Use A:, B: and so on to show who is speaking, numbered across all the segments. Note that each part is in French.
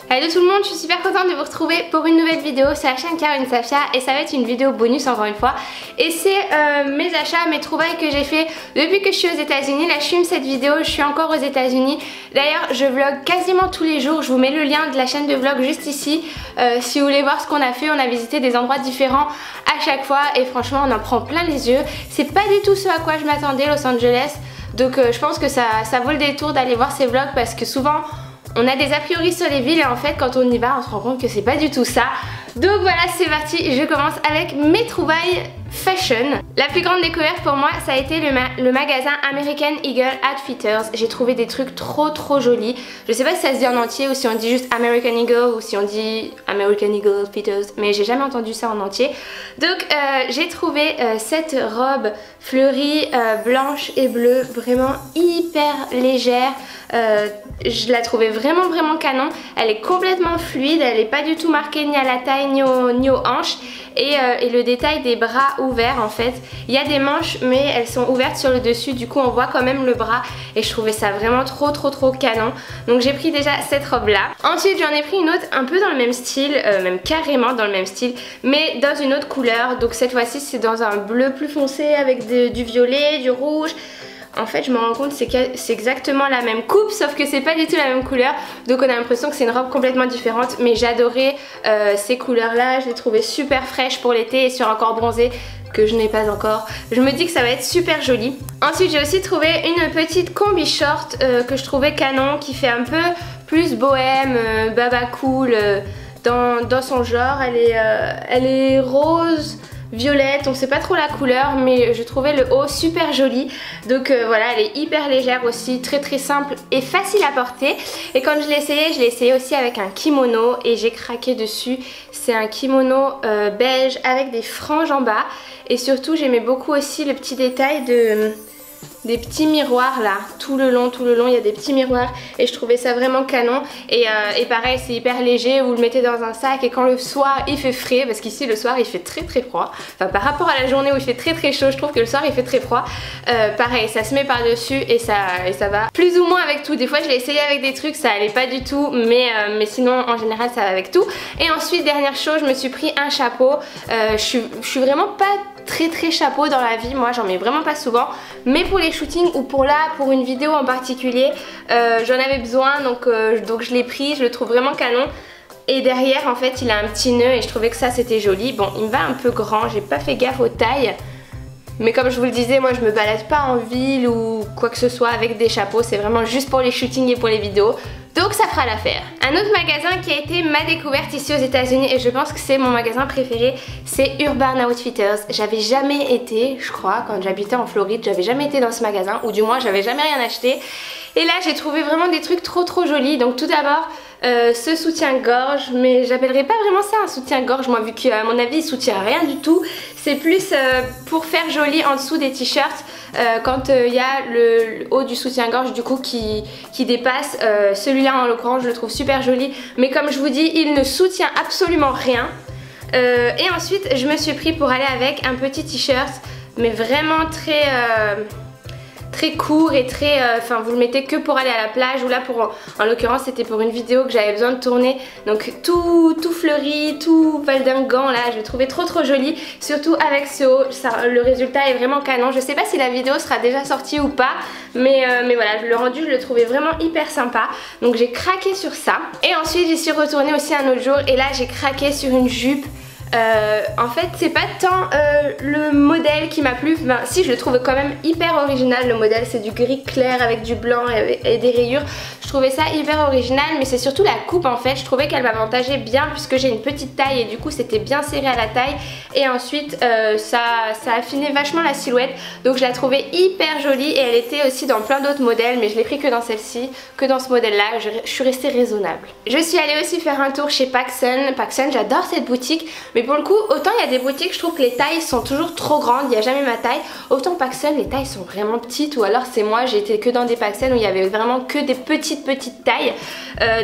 A: Hello tout le monde, je suis super contente de vous retrouver pour une nouvelle vidéo sur la chaîne Caroline Safia et ça va être une vidéo bonus encore une fois. Et c'est mes achats, mes trouvailles que j'ai fait depuis que je suis aux États-Unis. Là je filme cette vidéo, je suis encore aux États-Unis. D'ailleurs je vlog quasiment tous les jours, je vous mets le lien de la chaîne de vlog juste ici. Si vous voulez voir ce qu'on a fait, on a visité des endroits différents à chaque fois et franchement on en prend plein les yeux. C'est pas du tout ce à quoi je m'attendais, Los Angeles. Donc je pense que ça vaut le détour d'aller voir ces vlogs parce que souvent on a des a priori sur les villes et en fait quand on y va on se rend compte que c'est pas du tout ça. Donc voilà, c'est parti, je commence avec mes trouvailles fashion. La plus grande découverte pour moi ça a été le magasin American Eagle Outfitters. J'ai trouvé des trucs trop jolis. Je sais pas si ça se dit en entier ou si on dit juste American Eagle ou si on dit American Eagle Outfitters, mais j'ai jamais entendu ça en entier. Donc j'ai trouvé cette robe fleurie blanche et bleue, vraiment hyper légère. Je la trouvais vraiment canon. Elle est complètement fluide, elle est pas du tout marquée ni à la taille ni aux hanches. Et le détail des bras ouverts en fait. Il y a des manches mais elles sont ouvertes sur le dessus, du coup on voit quand même le bras. Et je trouvais ça vraiment trop canon. Donc j'ai pris déjà cette robe là. Ensuite j'en ai pris une autre un peu dans le même style, même carrément dans le même style, mais dans une autre couleur. Donc cette fois-ci c'est dans un bleu plus foncé avec du violet, du rouge. En fait je me rends compte que c'est exactement la même coupe sauf que c'est pas du tout la même couleur. Donc on a l'impression que c'est une robe complètement différente. Mais j'adorais ces couleurs là, je les trouvais super fraîches pour l'été et sur un corps bronzé que je n'ai pas encore. Je me dis que ça va être super joli. Ensuite j'ai aussi trouvé une petite combi short que je trouvais canon, qui fait un peu plus bohème, baba cool dans son genre. Elle est rose violette, on sait pas trop la couleur mais je trouvais le haut super joli. Donc voilà, elle est hyper légère aussi, très simple et facile à porter. Et quand je l'ai essayé aussi avec un kimono et j'ai craqué dessus. C'est un kimono beige avec des franges en bas et surtout j'aimais beaucoup aussi le petit détail des petits miroirs là, tout le long il y a des petits miroirs et je trouvais ça vraiment canon. Et pareil c'est hyper léger, vous le mettez dans un sac et quand le soir il fait frais, parce qu'ici le soir il fait très froid, enfin par rapport à la journée où il fait très chaud, je trouve que le soir il fait très froid. Pareil ça se met par dessus et ça va plus ou moins avec tout. Des fois je l'ai essayé avec des trucs, ça allait pas du tout mais sinon en général ça va avec tout. Et ensuite dernière chose, je me suis pris un chapeau. Je suis vraiment pas très chapeau dans la vie, moi j'en mets vraiment pas souvent, mais pour les shootings ou pour une vidéo en particulier j'en avais besoin, donc je l'ai pris, je le trouve vraiment canon. Et derrière en fait il a un petit nœud et je trouvais que ça c'était joli. Bon il me va un peu grand, j'ai pas fait gaffe aux tailles, mais comme je vous le disais, moi je me balade pas en ville ou quoi que ce soit avec des chapeaux, c'est vraiment juste pour les shootings et pour les vidéos. Donc ça fera l'affaire. Un autre magasin qui a été ma découverte ici aux États-Unis et je pense que c'est mon magasin préféré, c'est Urban Outfitters. J'avais jamais été, je crois, quand j'habitais en Floride, j'avais jamais été dans ce magasin, ou du moins j'avais jamais rien acheté. Et là j'ai trouvé vraiment des trucs trop jolis. Donc tout d'abord ce soutien-gorge, mais j'appellerais pas vraiment ça un soutien-gorge moi, vu qu'à mon avis il soutient rien du tout. C'est plus pour faire joli en dessous des t-shirts quand il y a le haut du soutien-gorge du coup qui dépasse. Celui-là en l'occurrence je le trouve super joli, mais comme je vous dis il ne soutient absolument rien. Et ensuite je me suis pris pour aller avec un petit t-shirt mais vraiment très court et très, enfin vous le mettez que pour aller à la plage, ou là en l'occurrence c'était pour une vidéo que j'avais besoin de tourner, donc tout fleuri, tout valdingant là, je le trouvais trop joli, surtout avec ce haut. Le résultat est vraiment canon. Je sais pas si la vidéo sera déjà sortie ou pas, mais voilà, le rendu je le trouvais vraiment hyper sympa, donc j'ai craqué sur ça. Et ensuite j'y suis retournée aussi un autre jour et là j'ai craqué sur une jupe. En fait c'est pas tant le modèle qui m'a plu, ben, si je le trouve quand même hyper original. Le modèle c'est du gris clair avec du blanc et des rayures. Je trouvais ça hyper original, mais c'est surtout la coupe en fait. Je trouvais qu'elle m'avantageait bien puisque j'ai une petite taille et du coup c'était bien serré à la taille. Et ensuite ça affinait vachement la silhouette, donc je la trouvais hyper jolie. Et elle était aussi dans plein d'autres modèles, mais je l'ai pris que dans celle-ci, que dans ce modèle là. Je suis restée raisonnable. Je suis allée aussi faire un tour chez PacSun. PacSun, j'adore cette boutique. Mais pour le coup, autant il y a des boutiques, je trouve que les tailles sont toujours trop grandes, il n'y a jamais ma taille. Autant PacSun, les tailles sont vraiment petites, ou alors c'est moi, j'ai été que dans des PacSun où il y avait vraiment que des petites tailles.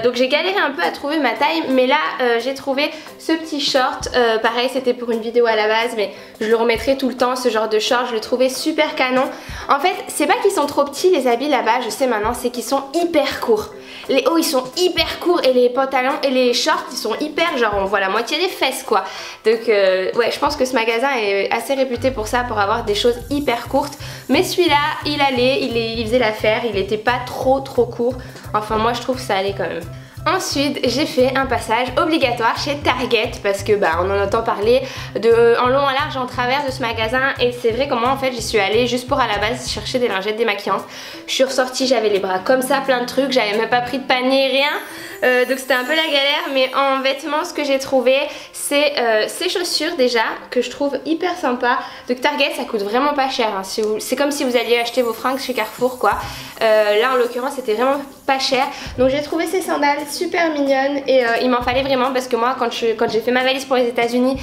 A: Donc j'ai galéré un peu à trouver ma taille, mais là j'ai trouvé ce petit short. Pareil, c'était pour une vidéo à la base, mais je le remettrai tout le temps, ce genre de short, je le trouvais super canon. En fait, c'est pas qu'ils sont trop petits les habits là-bas, je sais maintenant, c'est qu'ils sont hyper courts. les hauts ils sont hyper courts et les pantalons et les shorts ils sont hyper genre on voit la moitié des fesses quoi. Donc ouais je pense que ce magasin est assez réputé pour ça, pour avoir des choses hyper courtes. Mais celui-là il allait, il faisait l'affaire, il était pas trop court. Enfin moi je trouve que ça allait quand même. Ensuite j'ai fait un passage obligatoire chez Target parce que bah on en entend parler en long en large en travers de ce magasin et c'est vrai que moi en fait j'y suis allée juste pour à la base chercher des lingettes démaquillantes. Je suis ressortie, j'avais les bras comme ça, plein de trucs, j'avais même pas pris de panier, rien. Donc c'était un peu la galère, mais en vêtements ce que j'ai trouvé c'est ces chaussures déjà que je trouve hyper sympa. Donc Target ça coûte vraiment pas cher hein. C'est comme si vous alliez acheter vos fringues chez Carrefour quoi. Là en l'occurrence c'était vraiment pas cher. Donc j'ai trouvé ces sandales super mignonnes et il m'en fallait vraiment parce que moi quand j'ai fait ma valise pour les États-Unis,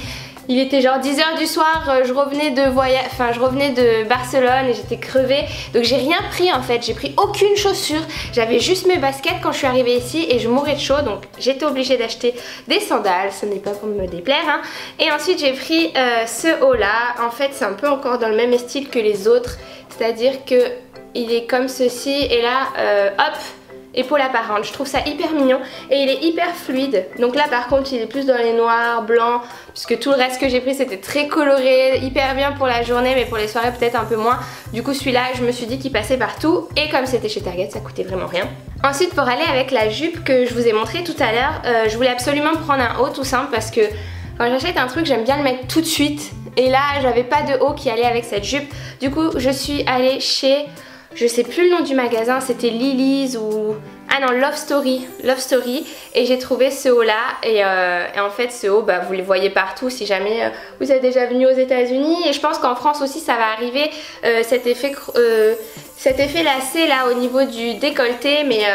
A: il était genre 10 h du soir, je revenais de Barcelone et j'étais crevée. Donc j'ai rien pris en fait, j'ai pris aucune chaussure. J'avais juste mes baskets quand je suis arrivée ici et je mourais de chaud. Donc j'étais obligée d'acheter des sandales, ce n'est pas pour me déplaire hein. Et ensuite j'ai pris ce haut là. En fait c'est un peu encore dans le même style que les autres. C'est-à-dire que il est comme ceci et là hop, épaule apparente. Je trouve ça hyper mignon et il est hyper fluide. Donc là par contre il est plus dans les noirs, blancs, puisque tout le reste que j'ai pris c'était très coloré, hyper bien pour la journée mais pour les soirées peut-être un peu moins. Du coup celui-là je me suis dit qu'il passait partout et comme c'était chez Target ça coûtait vraiment rien. Ensuite pour aller avec la jupe que je vous ai montré tout à l'heure, je voulais absolument prendre un haut tout simple parce que quand j'achète un truc j'aime bien le mettre tout de suite. Et là j'avais pas de haut qui allait avec cette jupe. Du coup je suis allée chez... je sais plus le nom du magasin, c'était Lily's ou... ah non, Love Story, et j'ai trouvé ce haut là et en fait ce haut bah, vous les voyez partout si jamais vous êtes déjà venu aux États-Unis et je pense qu'en France aussi ça va arriver cet effet lacé là au niveau du décolleté mais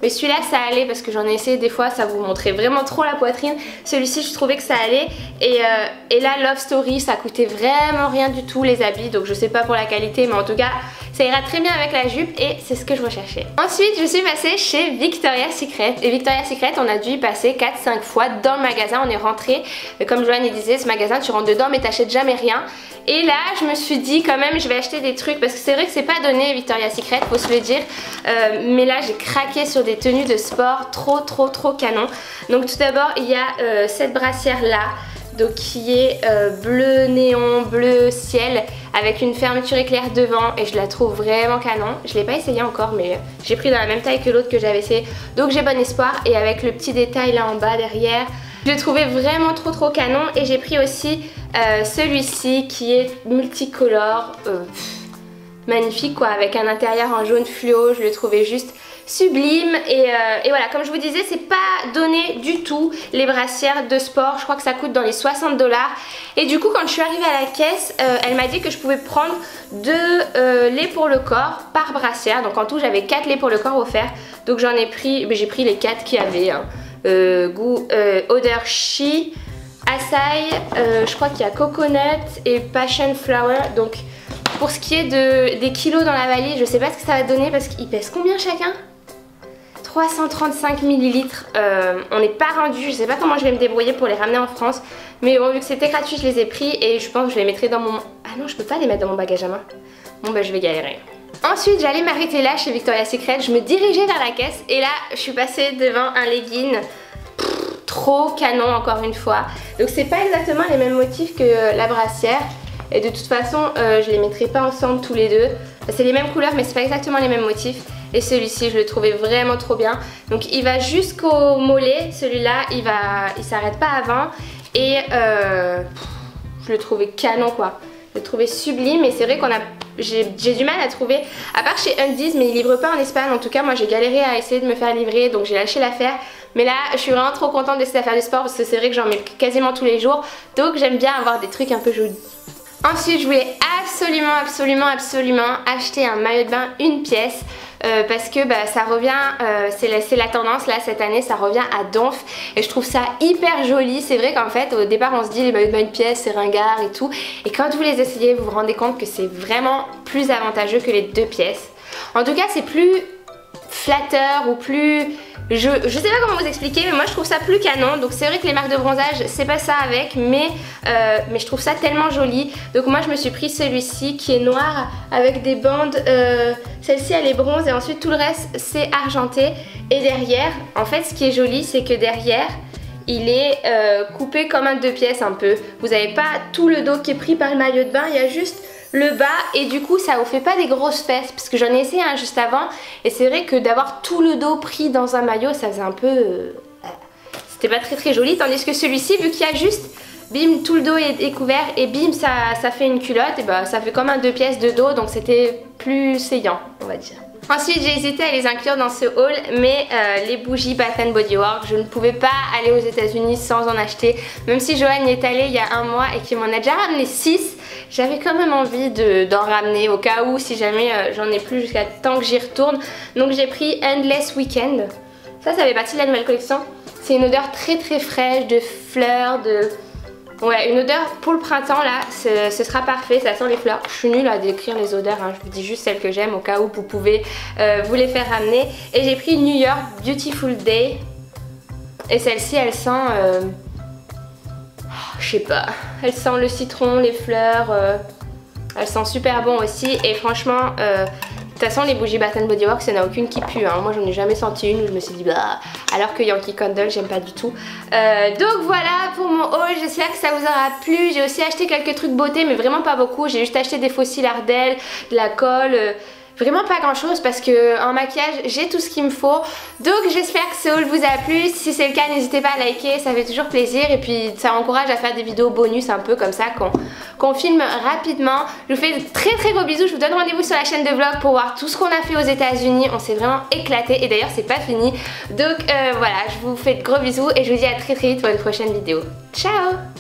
A: celui-là ça allait parce que j'en ai essayé des fois, ça vous montrait vraiment trop la poitrine. Celui-ci je trouvais que ça allait et là Love Story ça coûtait vraiment rien du tout les habits, donc je sais pas pour la qualité mais en tout cas ça ira très bien avec la jupe et c'est ce que je recherchais. Ensuite je suis passée chez Victoria's Secret et Victoria's Secret on a dû y passer 4-5 fois dans le magasin. On est rentré, comme Joanne disait, ce magasin tu rentres dedans mais t'achètes jamais rien. Et là je me suis dit quand même je vais acheter des trucs parce que c'est vrai que c'est pas donné Victoria's Secret, faut se le dire, mais là j'ai craqué sur des tenues de sport trop canon. Donc tout d'abord il y a cette brassière là, donc qui est bleu néon, bleu ciel avec une fermeture éclair devant et je la trouve vraiment canon. Je l'ai pas essayé encore mais j'ai pris dans la même taille que l'autre que j'avais essayé, donc j'ai bon espoir. Et avec le petit détail là en bas derrière, je l'ai trouvé vraiment trop canon. Et j'ai pris aussi celui-ci qui est multicolore, magnifique quoi, avec un intérieur en jaune fluo. Je l'ai trouvé juste sublime et voilà, comme je vous disais c'est pas donné du tout les brassières de sport. Je crois que ça coûte dans les 60 $. Et du coup quand je suis arrivée à la caisse elle m'a dit que je pouvais prendre 2 laits pour le corps par brassière. Donc en tout j'avais 4 laits pour le corps offerts. Donc j'en ai pris, j'ai pris les 4 qu'il y avait hein. Goût odeur Chi, Açaï, je crois qu'il y a coconut et passion flower. Donc pour ce qui est des kilos dans la valise, je sais pas ce que ça va donner parce qu'ils pèsent combien chacun? 335 ml. On n'est pas rendu, je sais pas comment je vais me débrouiller pour les ramener en France. Mais bon, vu que c'était gratuit, je les ai pris et je pense que je les mettrai dans mon... ah non, je peux pas les mettre dans mon bagage à main. Bon bah je vais galérer. Ensuite j'allais m'arrêter là chez Victoria's Secret, je me dirigeais vers la caisse et là je suis passée devant un legging trop canon encore une fois. Donc c'est pas exactement les mêmes motifs que la brassière et de toute façon je les mettrai pas ensemble tous les deux. C'est les mêmes couleurs mais c'est pas exactement les mêmes motifs. Et celui-ci je le trouvais vraiment trop bien. Donc il va jusqu'au mollet, celui-là il s'arrête pas avant et je le trouvais canon quoi. Je le trouvais sublime et c'est vrai qu'on a... j'ai du mal à trouver, à part chez Undies, mais ils livrent pas en Espagne. En tout cas moi j'ai galéré à essayer de me faire livrer, donc j'ai lâché l'affaire. Mais là je suis vraiment trop contente de cette affaire de sport parce que c'est vrai que j'en mets quasiment tous les jours. Donc j'aime bien avoir des trucs un peu jolis. Ensuite je voulais absolument acheter un maillot de bain une pièce. Parce que bah, ça revient, c'est la tendance là cette année, ça revient à donf et je trouve ça hyper joli. C'est vrai qu'en fait au départ on se dit les maillots de bain une pièce c'est ringard et tout, et quand vous les essayez vous vous rendez compte que c'est vraiment plus avantageux que les 2 pièces. En tout cas c'est plus flatteur ou plus je sais pas comment vous expliquer, mais moi je trouve ça plus canon. Donc c'est vrai que les marques de bronzage c'est pas ça avec, mais je trouve ça tellement joli. Donc moi je me suis pris celui-ci qui est noir avec des bandes, celle-ci elle est bronze et ensuite tout le reste c'est argenté. Et derrière, en fait ce qui est joli c'est que derrière il est coupé comme un 2 pièces un peu. Vous n'avez pas tout le dos qui est pris par le maillot de bain, il y a juste le bas et du coup ça vous fait pas des grosses fesses parce que j'en ai essayé un juste avant et c'est vrai que d'avoir tout le dos pris dans un maillot ça faisait un peu... c'était pas très joli, tandis que celui-ci vu qu'il y a juste bim tout le dos est couvert et bim ça fait une culotte et bah ça fait comme un 2 pièces de dos donc c'était plus saillant on va dire. Ensuite j'ai hésité à les inclure dans ce haul mais les bougies Bath & Body Works, je ne pouvais pas aller aux États-Unis sans en acheter. Même si Joanne y est allée il y a un mois et qu'il m'en a déjà ramené 6, j'avais quand même envie d'en ramener au cas où si jamais j'en ai plus jusqu'à temps que j'y retourne. Donc j'ai pris Endless Weekend. Ça fait partie de la nouvelle collection. C'est une odeur très fraîche de fleurs, ouais, une odeur pour le printemps là, ce sera parfait, ça sent les fleurs. Je suis nulle à décrire les odeurs, hein. Je vous dis juste celles que j'aime au cas où vous pouvez vous les faire ramener. Et j'ai pris New York Beautiful Day. Et celle-ci elle sent, je sais pas, elle sent le citron, les fleurs, elle sent super bon aussi. Et franchement, de toute façon les bougies Bath & Body Works, il n'y en a aucune qui pue, hein. Moi j'en ai jamais senti une où je me suis dit bah, alors que Yankee Candle j'aime pas du tout. Donc voilà pour mon haul, j'espère que ça vous aura plu. J'ai aussi acheté quelques trucs beauté mais vraiment pas beaucoup. J'ai juste acheté des fossiles Ardell, de la colle, vraiment pas grand chose parce que en maquillage j'ai tout ce qu'il me faut. Donc j'espère que ce haul vous a plu. Si c'est le cas n'hésitez pas à liker, ça fait toujours plaisir et puis ça encourage à faire des vidéos bonus un peu comme ça qu'on filme rapidement. Je vous fais de très gros bisous, je vous donne rendez-vous sur la chaîne de vlog pour voir tout ce qu'on a fait aux États-Unis. On s'est vraiment éclaté et d'ailleurs c'est pas fini. Donc voilà, je vous fais de gros bisous et je vous dis à très vite pour une prochaine vidéo. Ciao!